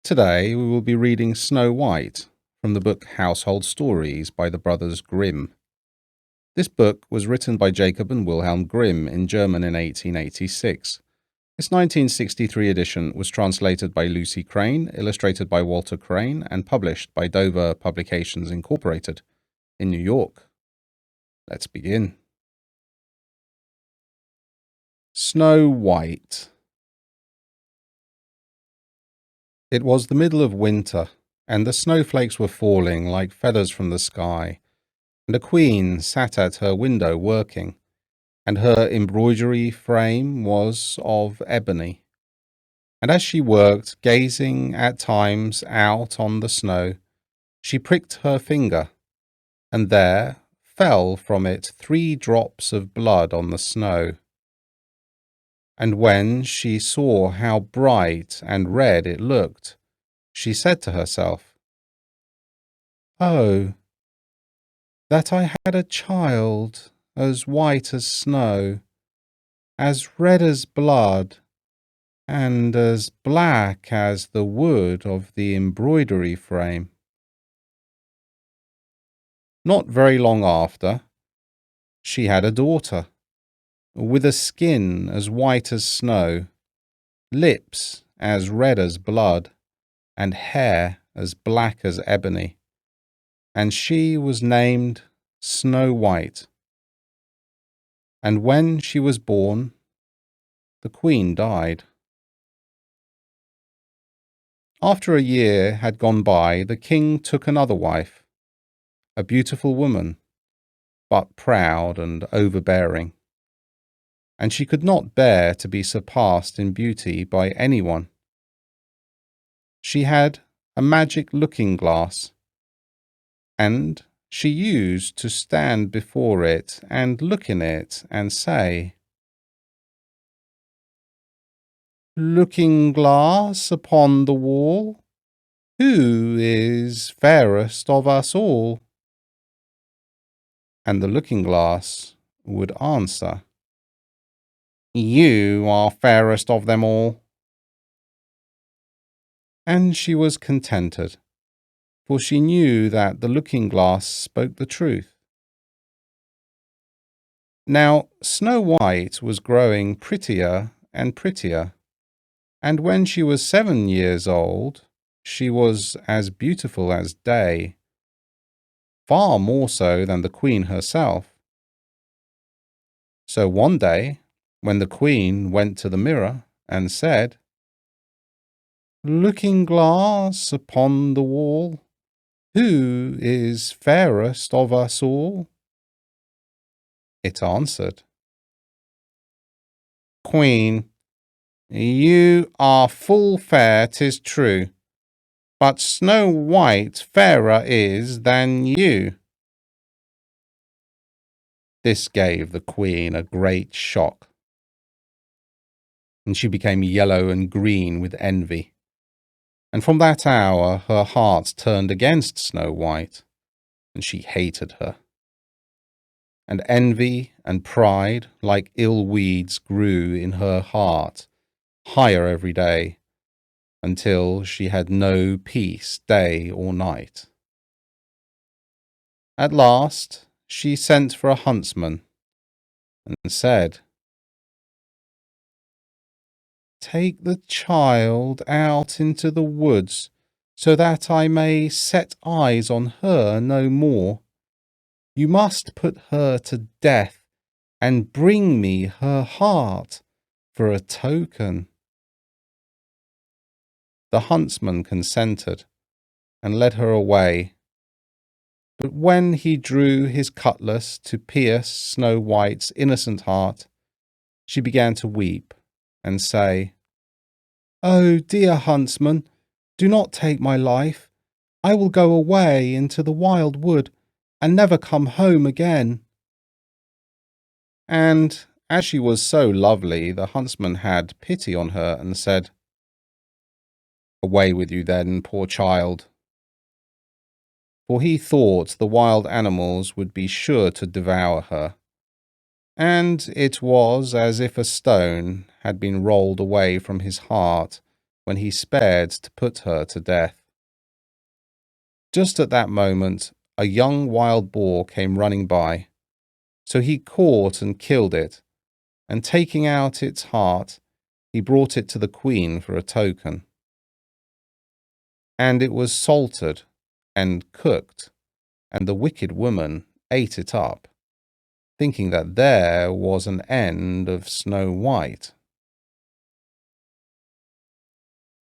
Today we will be reading Snow White from the book Household Stories by the Brothers Grimm. This book was written by Jacob and Wilhelm Grimm in German in 1886. Its 1963 edition was translated by Lucy Crane, illustrated by Walter Crane, and published by Dover Publications Incorporated in New York. Let's begin. Snow White. It was the middle of winter, and the snowflakes were falling like feathers from the sky, and a queen sat at her window working, and her embroidery frame was of ebony. And as she worked, gazing at times out on the snow, she pricked her finger, and there fell from it 3 drops of blood on the snow. And when she saw how bright and red it looked, she said to herself, "Oh, that I had a child as white as snow, as red as blood, and as black as the wood of the embroidery frame." Not very long after, she had a daughter, with a skin as white as snow, lips as red as blood, and hair as black as ebony, and she was named Snow White. And when she was born, the queen died. After a year had gone by, the king took another wife, a beautiful woman, but proud and overbearing, and she could not bear to be surpassed in beauty by anyone. She had a magic looking-glass, and she used to stand before it and look in it and say, "Looking-glass upon the wall, who is fairest of us all?" And the looking-glass would answer, "You are fairest of them all." And she was contented, for she knew that the looking-glass spoke the truth. Now Snow White was growing prettier and prettier, and when she was 7 years old, she was as beautiful as day, far more so than the queen herself. So one day, when the queen went to the mirror and said, "Looking-glass upon the wall, who is fairest of us all?" it answered, "Queen, you are full fair, 'tis true, but Snow White fairer is than you." This gave the queen a great shock, and she became yellow and green with envy. And from that hour her heart turned against Snow White, and she hated her. And envy and pride, like ill weeds, grew in her heart, higher every day, until she had no peace day or night. At last she sent for a huntsman, and said, "Take the child out into the woods, so that I may set eyes on her no more. You must put her to death, and bring me her heart for a token." The huntsman consented, and led her away. But when he drew his cutlass to pierce Snow White's innocent heart, she began to weep and say, "Oh, dear huntsman, do not take my life. I will go away into the wild wood and never come home again." And as she was so lovely, the huntsman had pity on her and said, "Away with you then, poor child." For he thought the wild animals would be sure to devour her, and it was as if a stone had been rolled away from his heart when he spared to put her to death. Just at that moment, a young wild boar came running by, so he caught and killed it, and taking out its heart, he brought it to the queen for a token. And it was salted and cooked, and the wicked woman ate it up, thinking that there was an end of Snow White.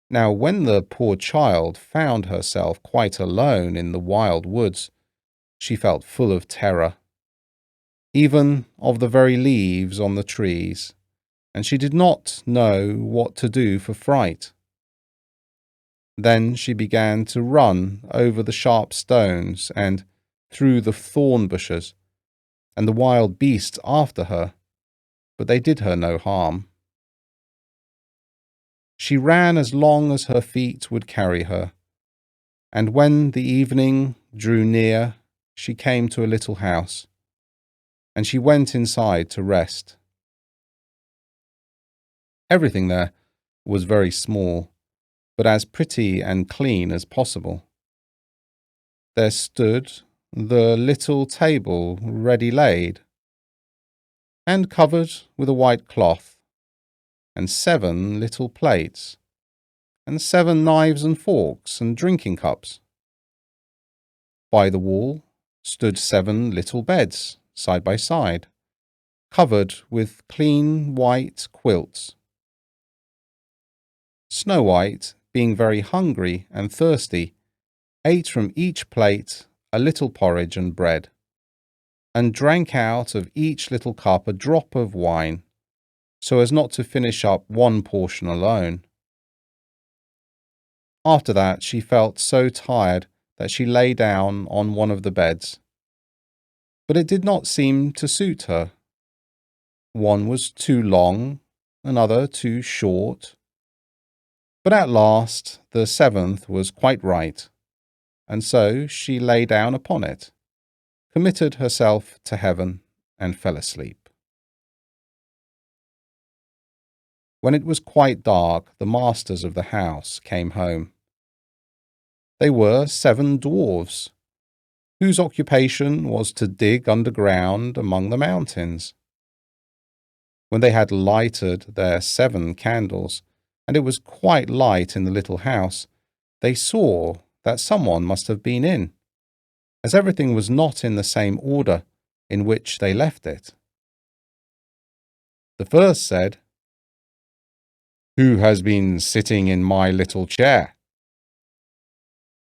Now when the poor child found herself quite alone in the wild woods, she felt full of terror, even of the very leaves on the trees, and she did not know what to do for fright. Then she began to run over the sharp stones and through the thorn bushes, and the wild beasts after her, but they did her no harm. She ran as long as her feet would carry her, and when the evening drew near, she came to a little house, and she went inside to rest. Everything there was very small, but as pretty and clean as possible. There stood the little table ready laid, and covered with a white cloth, and 7 little plates, and 7 knives and forks and drinking cups. By the wall stood 7 little beds, side by side, covered with clean white quilts. Snow White, being very hungry and thirsty, ate from each plate a little porridge and bread, and drank out of each little cup a drop of wine, so as not to finish up one portion alone. After that she felt so tired that she lay down on one of the beds, but it did not seem to suit her. One was too long, another too short. But at last the 7th was quite right, and so she lay down upon it, committed herself to heaven, and fell asleep. When it was quite dark, the masters of the house came home. They were 7 dwarfs, whose occupation was to dig underground among the mountains. When they had lighted their 7 candles, and it was quite light in the little house, they saw that someone must have been in, as everything was not in the same order in which they left it. The first said, "Who has been sitting in my little chair?"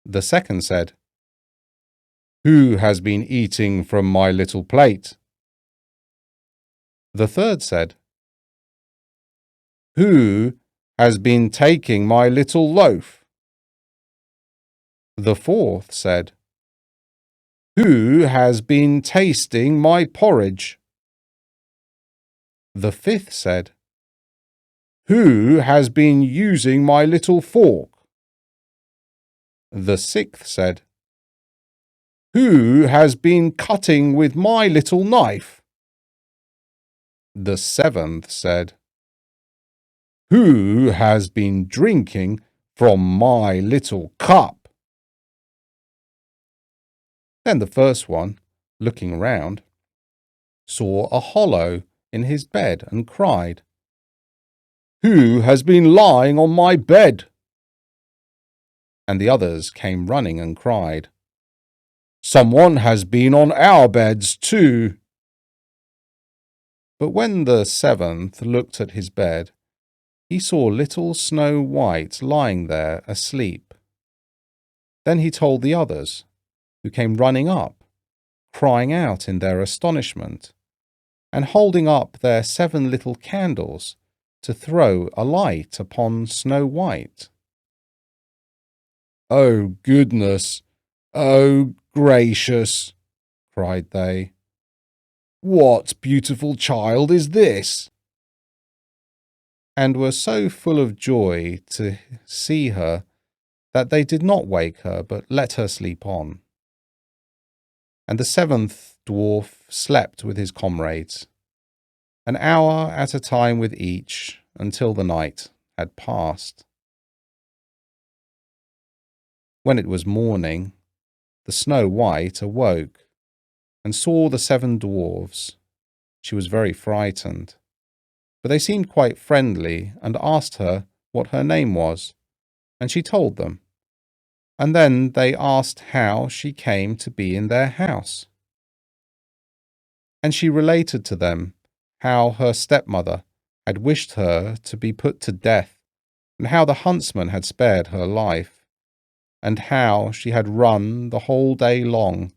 The second said, "Who has been eating from my little plate?" The third said, "Who has been taking my little loaf?" The fourth said, "Who has been tasting my porridge?" The fifth said, "Who has been using my little fork?" The sixth said, "Who has been cutting with my little knife?" The seventh said, "Who has been drinking from my little cup?" Then the first one, looking round, saw a hollow in his bed and cried, "Who has been lying on my bed?" And the others came running and cried, "Someone has been on our beds too." But when the 7th looked at his bed, he saw little Snow White lying there asleep. Then he told the others, who came running up, crying out in their astonishment, and holding up their 7 little candles to throw a light upon Snow White. "Oh, goodness! Oh, gracious!" cried they. "What beautiful child is this?" And were so full of joy to see her that they did not wake her, but let her sleep on. And the 7th dwarf slept with his comrades, an hour at a time with each, until the night had passed. When it was morning, the Snow White awoke and saw the 7 dwarfs. She was very frightened, but they seemed quite friendly and asked her what her name was, and she told them. And then they asked how she came to be in their house. And she related to them how her stepmother had wished her to be put to death, and how the huntsman had spared her life, and how she had run the whole day long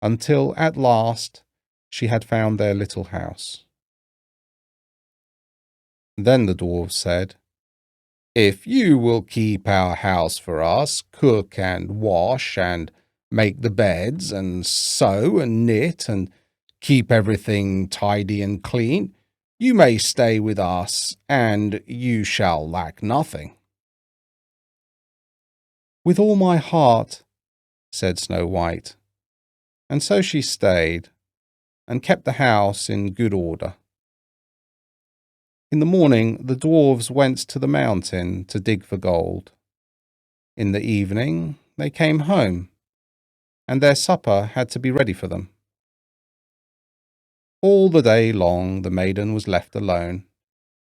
until at last she had found their little house. Then the dwarfs said, "If you will keep our house for us, cook and wash and make the beds and sew and knit and keep everything tidy and clean, you may stay with us and you shall lack nothing." "With all my heart," said Snow White, and so she stayed and kept the house in good order. In the morning the dwarfs went to the mountain to dig for gold. In the evening they came home, and their supper had to be ready for them. All the day long the maiden was left alone,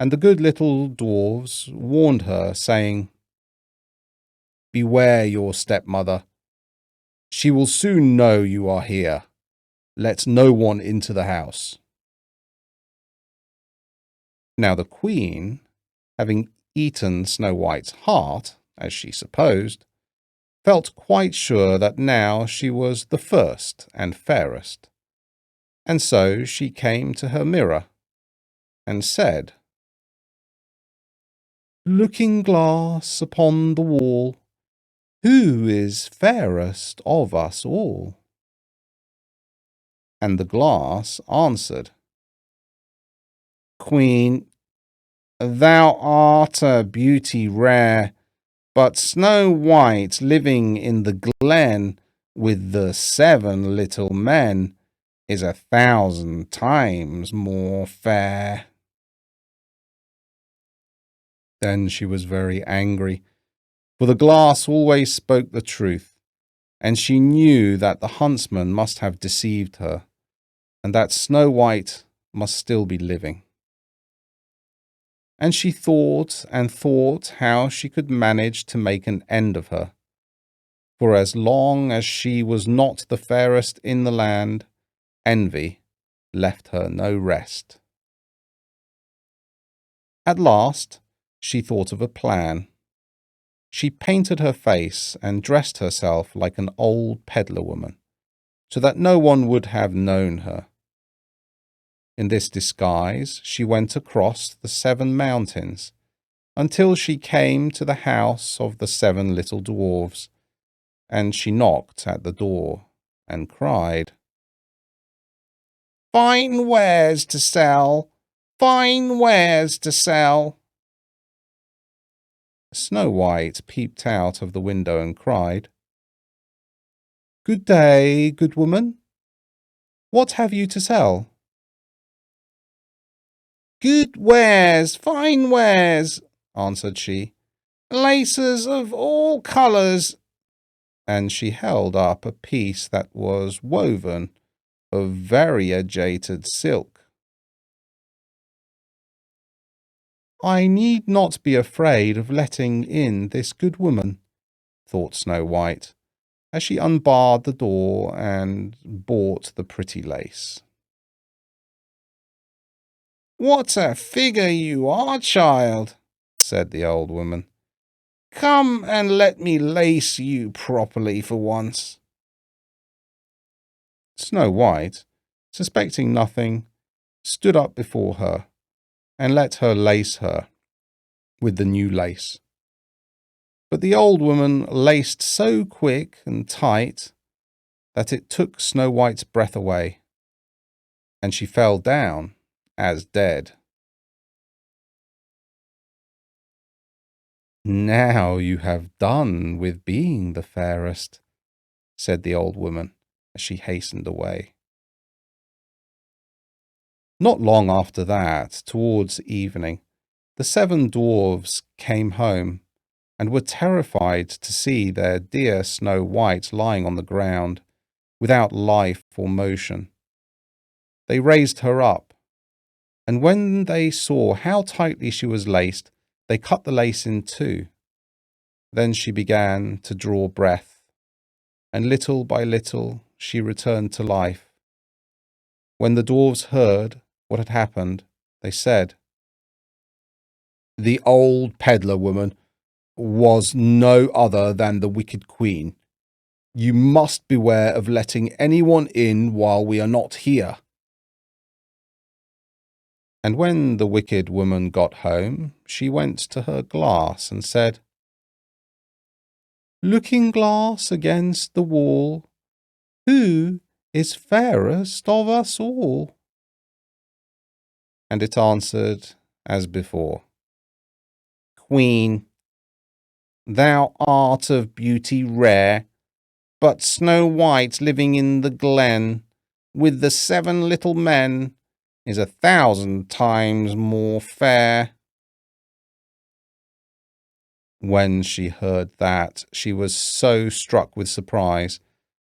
and the good little dwarfs warned her, saying, "Beware your stepmother. She will soon know you are here. Let no one into the house." Now the queen, having eaten Snow White's heart, as she supposed, felt quite sure that now she was the first and fairest, and so she came to her mirror and said, "Looking-glass upon the wall, who is fairest of us all?" And the glass answered, "Queen, thou art a beauty rare, but Snow White living in the glen with the 7 little men is 1,000 times more fair." Then she was very angry, for the glass always spoke the truth, and she knew that the huntsman must have deceived her, and that Snow White must still be living. And she thought and thought how she could manage to make an end of her, for as long as she was not the fairest in the land, envy left her no rest. At last she thought of a plan. She painted her face and dressed herself like an old peddler woman, so that no one would have known her. In this disguise she went across the 7 mountains until she came to the house of the 7 little dwarfs, and she knocked at the door and cried, "Fine wares to sell! Fine wares to sell!" Snow White peeped out of the window and cried, "Good day, good woman. What have you to sell?" "Good wares, fine wares," answered she, "laces of all colours," and she held up a piece that was woven of variegated silk. "I need not be afraid of letting in this good woman," thought Snow White, as she unbarred the door and bought the pretty lace. "What a figure you are, child," said the old woman. "Come and let me lace you properly for once." Snow White, suspecting nothing, stood up before her and let her lace her with the new lace. But the old woman laced so quick and tight that it took Snow White's breath away, and she fell down as dead. "Now you have done with being the fairest," said the old woman as she hastened away. Not long after that, towards evening, the 7 dwarfs came home, and were terrified to see their dear Snow White lying on the ground, without life or motion. They raised her up, and when they saw how tightly she was laced, they cut the lace in two. Then she began to draw breath, and little by little she returned to life. When the dwarfs heard what had happened, they said, "The old peddler woman was no other than the wicked queen. You must beware of letting anyone in while we are not here." And when the wicked woman got home, she went to her glass and said, "Looking glass against the wall, who is fairest of us all?" And it answered as before, "Queen, thou art of beauty rare, but Snow White living in the glen with the 7 little men is 1,000 times more fair." When she heard that, she was so struck with surprise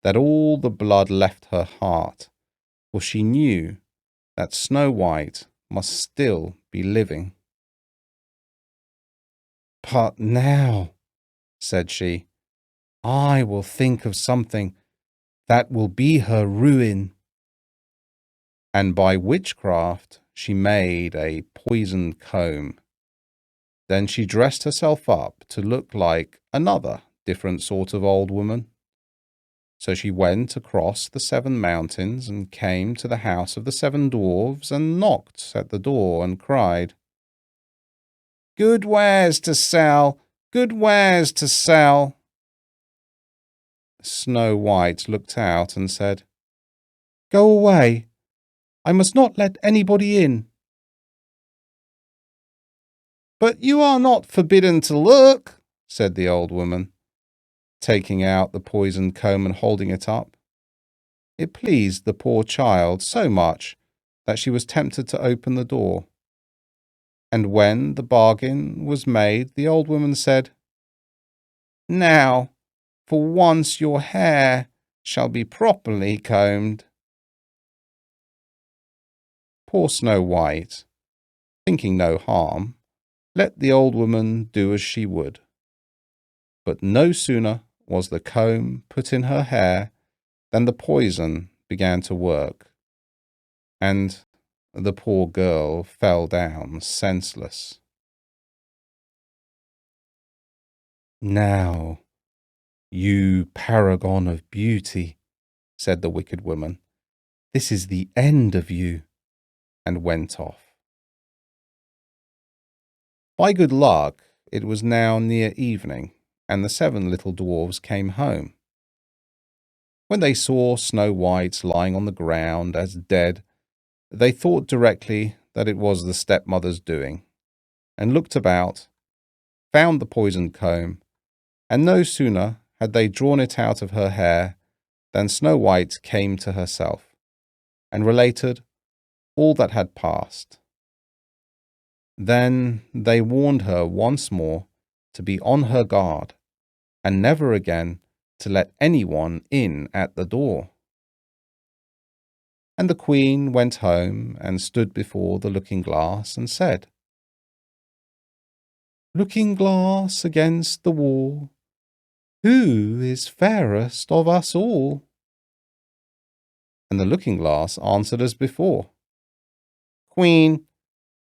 that all the blood left her heart, for she knew that Snow White must still be living. "But now," said she, "I will think of something that will be her ruin." And by witchcraft she made a poisoned comb. Then she dressed herself up to look like another different sort of old woman. So she went across the 7 mountains and came to the house of the 7 dwarfs and knocked at the door and cried, "Good wares to sell, good wares to sell." Snow White looked out and said, "Go away. I must not let anybody in." "But you are not forbidden to look," said the old woman, taking out the poisoned comb and holding it up. It pleased the poor child so much that she was tempted to open the door. And when the bargain was made, the old woman said, "Now, for once your hair shall be properly combed." Poor Snow White, thinking no harm, let the old woman do as she would. But no sooner was the comb put in her hair than the poison began to work, and the poor girl fell down senseless. "Now, you paragon of beauty," said the wicked woman, "this is the end of you," and went off. By good luck, it was now near evening, and the 7 little dwarfs came home. When they saw Snow White lying on the ground as dead, they thought directly that it was the stepmother's doing, and looked about, found the poisoned comb, and no sooner had they drawn it out of her hair than Snow White came to herself, and related all that had passed. Then they warned her once more to be on her guard, and never again to let anyone in at the door. And the queen went home and stood before the looking-glass and said, "Looking glass against the wall, who is fairest of us all?" And the looking-glass answered as before, "Queen,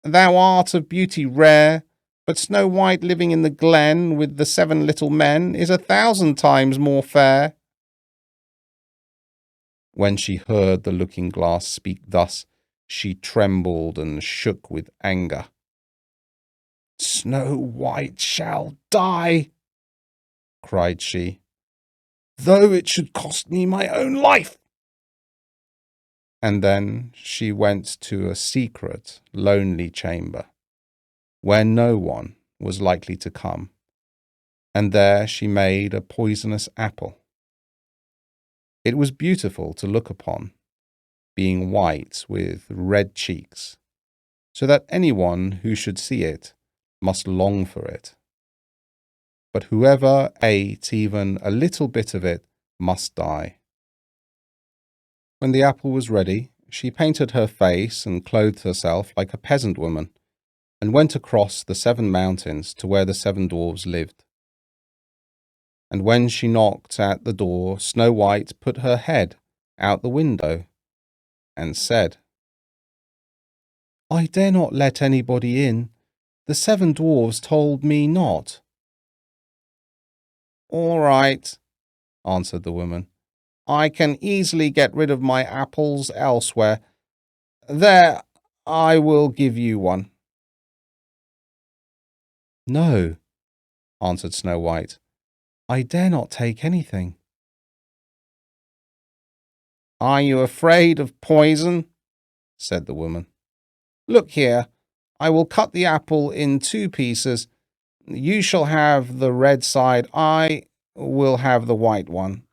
thou art of beauty rare, but Snow White living in the glen with the 7 little men is 1,000 times more fair." When she heard the looking-glass speak thus, she trembled and shook with anger. "Snow White shall die," cried she, "though it should cost me my own life." And then she went to a secret, lonely chamber, where no one was likely to come, and there she made a poisonous apple. It was beautiful to look upon, being white with red cheeks, so that anyone who should see it must long for it. but whoever ate even a little bit of it must die. When the apple was ready, she painted her face and clothed herself like a peasant woman, and went across the 7 mountains to where the 7 dwarfs lived. And when she knocked at the door, Snow White put her head out the window and said, "I dare not let anybody in. The 7 dwarfs told me not." "All right," answered the woman. "I can easily get rid of my apples elsewhere. There, I will give you one." "No," answered Snow White. "I dare not take anything." "Are you afraid of poison?" said the woman. "Look here, I will cut the apple in 2 pieces. You shall have the red side, I will have the white one."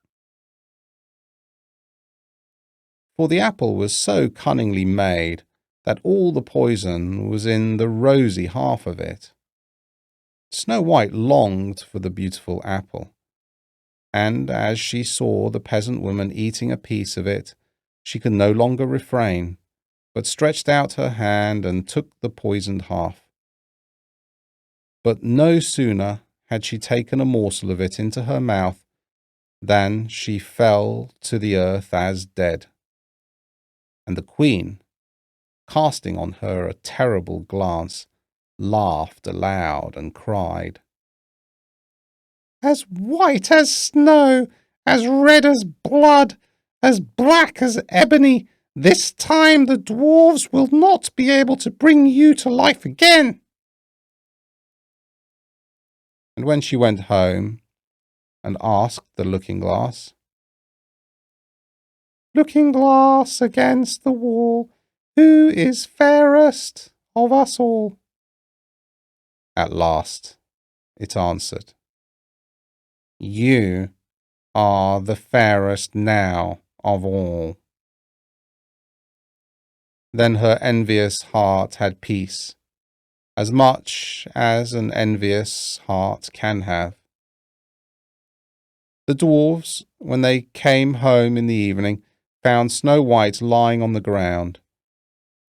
For the apple was so cunningly made that all the poison was in the rosy half of it. Snow White longed for the beautiful apple, and as she saw the peasant woman eating a piece of it, she could no longer refrain, but stretched out her hand and took the poisoned half. But no sooner had she taken a morsel of it into her mouth than she fell to the earth as dead. And the queen, casting on her a terrible glance, laughed aloud and cried, "As white as snow, as red as blood, as black as ebony, this time the dwarfs will not be able to bring you to life again." And when she went home and asked the looking-glass, "Looking glass against the wall, who is fairest of us all?" At last it answered, "You are the fairest now of all." Then her envious heart had peace, as much as an envious heart can have. The dwarfs, when they came home in the evening, found Snow White lying on the ground,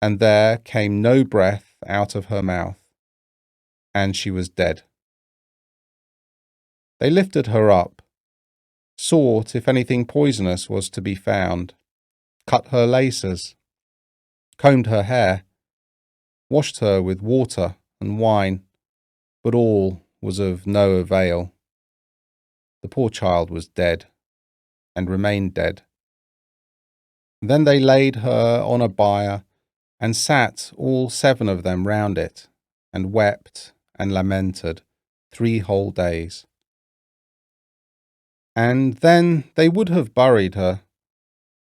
and there came no breath out of her mouth, and she was dead. They lifted her up, sought if anything poisonous was to be found, cut her laces, combed her hair, washed her with water and wine, but all was of no avail. The poor child was dead, and remained dead. Then they laid her on a bier, and sat all 7 of them round it, and wept and lamented 3 whole days. And then they would have buried her,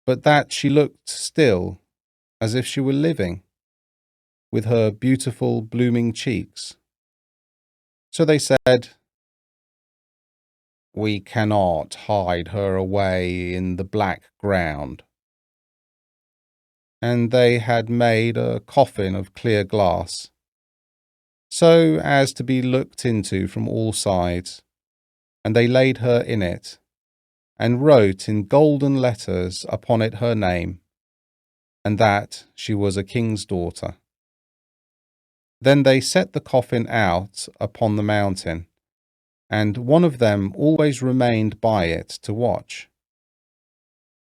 but that she looked still, as if she were living, with her beautiful blooming cheeks. So they said, "We cannot hide her away in the black ground." And they had made a coffin of clear glass, so as to be looked into from all sides, and they laid her in it, and wrote in golden letters upon it her name, and that she was a king's daughter. Then they set the coffin out upon the mountain, and one of them always remained by it to watch.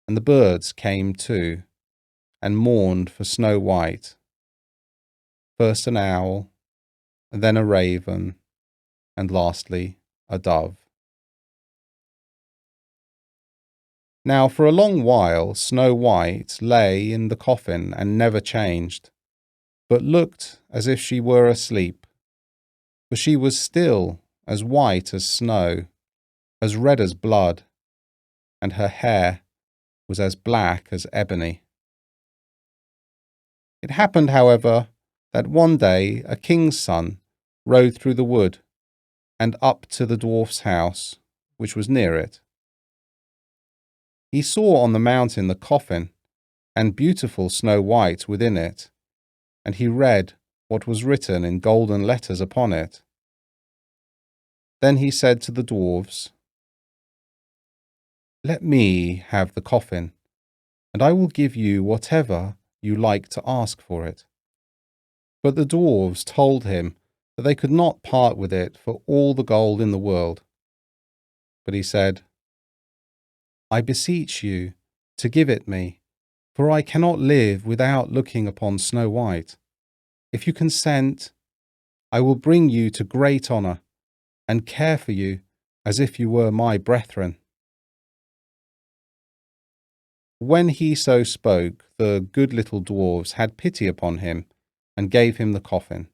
And the birds came too, and mourned for Snow White, first an owl, and then a raven, and lastly a dove. Now for a long while Snow White lay in the coffin and never changed, but looked as if she were asleep, for she was still as white as snow, as red as blood, and her hair was as black as ebony. It happened, however, that one day a king's son rode through the wood and up to the dwarf's house, which was near it. He saw on the mountain the coffin, and beautiful Snow White within it, and he read what was written in golden letters upon it. Then he said to the dwarfs, "Let me have the coffin, and I will give you whatever you like to ask for it." But the dwarfs told him that they could not part with it for all the gold in the world. But he said, "I beseech you to give it me, for I cannot live without looking upon Snow White. If you consent, I will bring you to great honour, and care for you as if you were my brethren." When he so spoke, the good little dwarfs had pity upon him, and gave him the coffin.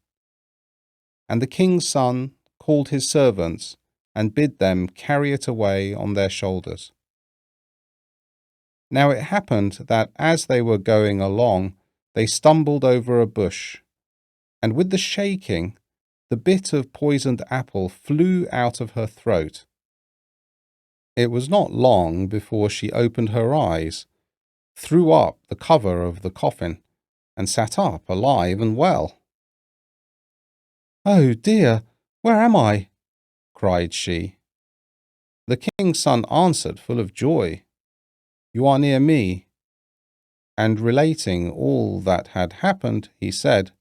And the king's son called his servants, and bid them carry it away on their shoulders. Now it happened that as they were going along, they stumbled over a bush, and with the shaking, the bit of poisoned apple flew out of her throat. It was not long before she opened her eyes, threw up the cover of the coffin, and sat up alive and well. "Oh dear, where am I?" cried she. The king's son answered, full of joy, "You are near me." And relating all that had happened, he said,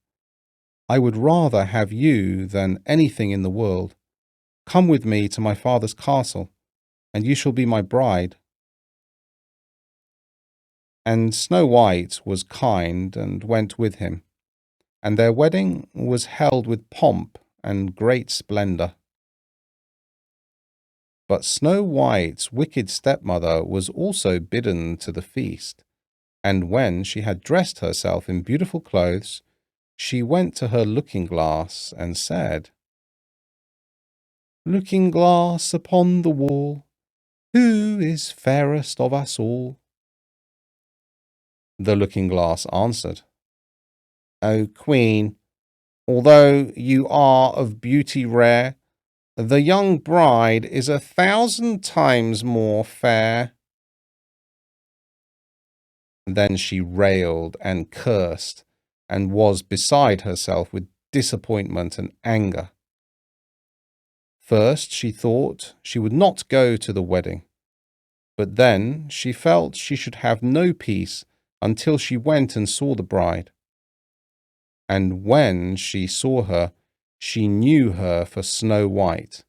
"I would rather have you than anything in the world. Come with me to my father's castle, and you shall be my bride." And Snow White was kind and went with him, and their wedding was held with pomp and great splendour. But Snow White's wicked stepmother was also bidden to the feast, and when she had dressed herself in beautiful clothes, she went to her looking-glass and said, "Looking-glass upon the wall, who is fairest of us all?" The looking-glass answered, "O Queen, although you are of beauty rare, the young bride is 1,000 times more fair." Then she railed and cursed, and was beside herself with disappointment and anger. First she thought she would not go to the wedding, but then she felt she should have no peace until she went and saw the bride. And when she saw her, she knew her for Snow White,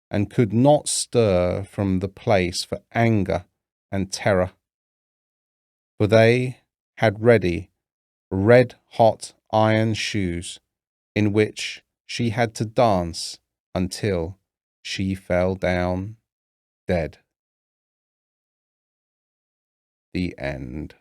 and could not stir from the place for anger and terror. For they had ready red-hot iron shoes, in which she had to dance until she fell down dead. The end.